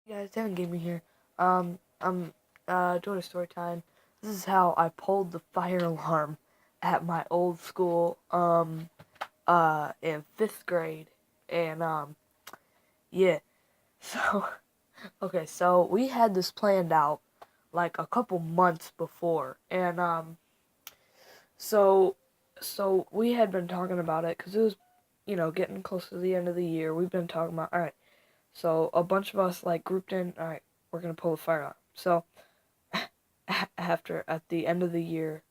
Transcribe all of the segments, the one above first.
Guys, Devin Gaming here. I'm doing a story time. This is how I pulled the fire alarm at my old school in 5th grade. And yeah. So okay, so we had this planned out like a couple months before. And so so we had been talking about it cuz it was getting close to the end of the year. We've been talking about, all right, so a bunch of us like grouped in, all right, we're going to pull the fire alarm. So at the end of the year,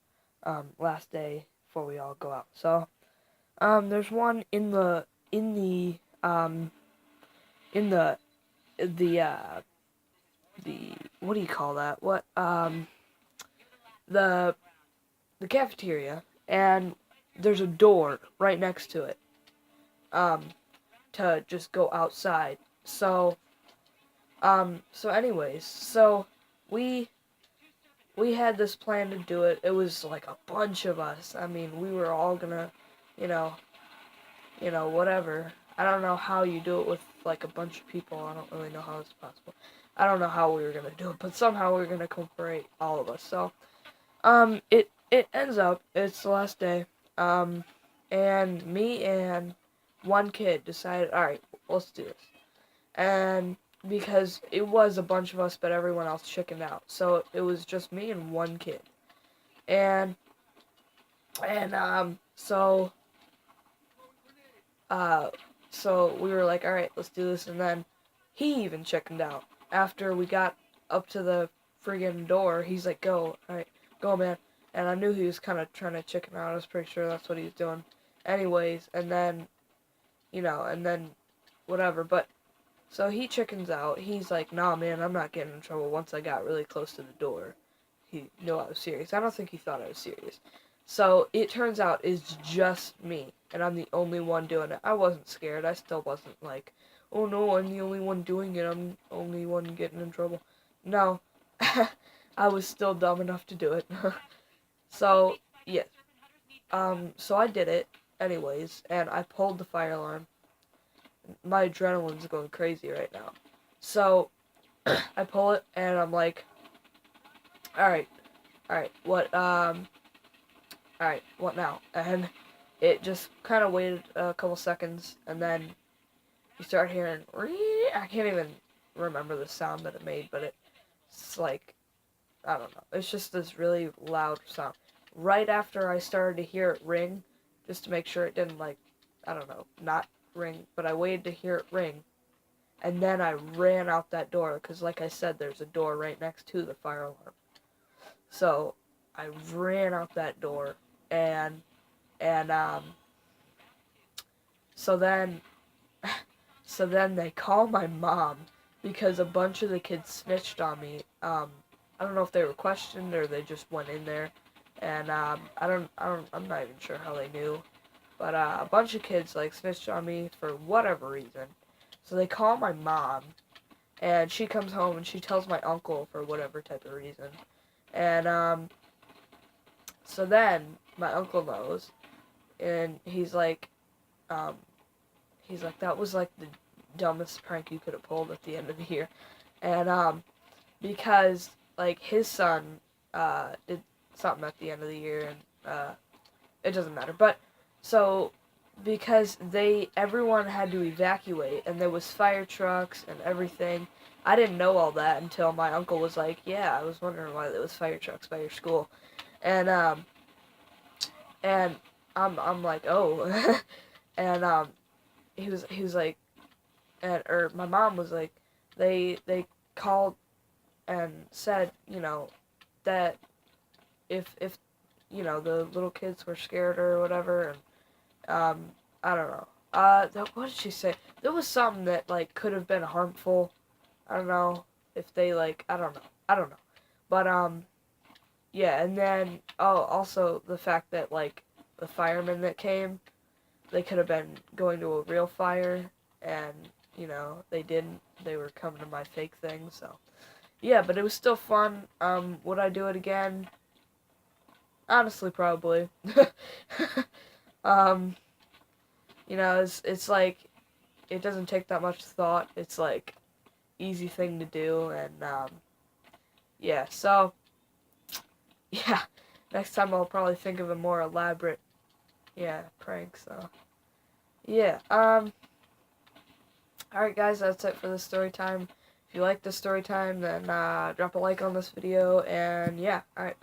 last day before we all go out. So there's one in the what do you call that? The the cafeteria, and there's a door right next to it. Um, to just go outside. So anyways, so we we had this plan to do it. It was like a bunch of us. I mean, we were all gonna, you know, whatever. I don't know how you do it with like a bunch of people. I don't really know how it's possible. I don't know how we were gonna do it, but somehow we were gonna incorporate all of us. So, it ends up it's the last day, and me and one kid decided, all right, let's do this, and because it was a bunch of us, but everyone else chickened out, so it was just me and one kid, and so Uh, so we were like, all right, let's do this. And then he even chickened out. After we got up to the friggin' door, he's like, go, all right, go, man. And I knew he was kind of trying to chicken out. I was pretty sure that's what he was doing. Anyways, and then, and then whatever. But so he chickens out. He's like, nah, man, I'm not getting in trouble. Once I got really close to the door, he knew I was serious. I don't think he thought I was serious. So it turns out it's just me, and I'm the only one doing it. I wasn't scared. I still wasn't like, oh no, I'm the only one doing it. I'm the only one getting in trouble. No, I was still dumb enough to do it. So yes, so I did it anyways, and I pulled the fire alarm. My adrenaline's going crazy right now. So I pull it, and I'm like, all right, alright, what now? And it just kind of waited a couple seconds, and then you start hearing, I can't even remember the sound that it made, but it's like, I don't know, it's just this really loud sound. Right after I started to hear it ring, just to make sure it didn't, like, I don't know, not ring, but I waited to hear it ring, and then I ran out that door, because like I said, there's a door right next to the fire alarm. So, I ran out that door, and and so then so then they call my mom because a bunch of the kids snitched on me. I don't know if they were questioned or they just went in there, and I'm not even sure how they knew, but a bunch of kids like snitched on me for whatever reason. So they call my mom, and she comes home and she tells my uncle for whatever type of reason, and so then my uncle knows, and um, he's like, that was like the dumbest prank you could have pulled at the end of the year. And because like his son did something at the end of the year, and it doesn't matter. But so because everyone had to evacuate, and there was fire trucks and everything. I didn't know all that until my uncle was like, "Yeah, I was wondering why there was fire trucks by your school," and and I'm like, "Oh," and he was like, or my mom was like, they called and said, that if the little kids were scared or whatever, and I don't know. What did she say? There was something that like could have been harmful. I don't know if they like. I don't know. But yeah, and then also the fact that like the firemen that came, they could have been going to a real fire, and they didn't. They were coming to my fake thing. So yeah, but it was still fun. Would I do it again? Honestly, probably. um, it's like it doesn't take that much thought. It's like easy thing to do, and yeah, so yeah, next time I'll probably think of a more elaborate prank. So yeah, alright guys, that's it for the story time. If you like the story time, then drop a like on this video, and yeah, alright.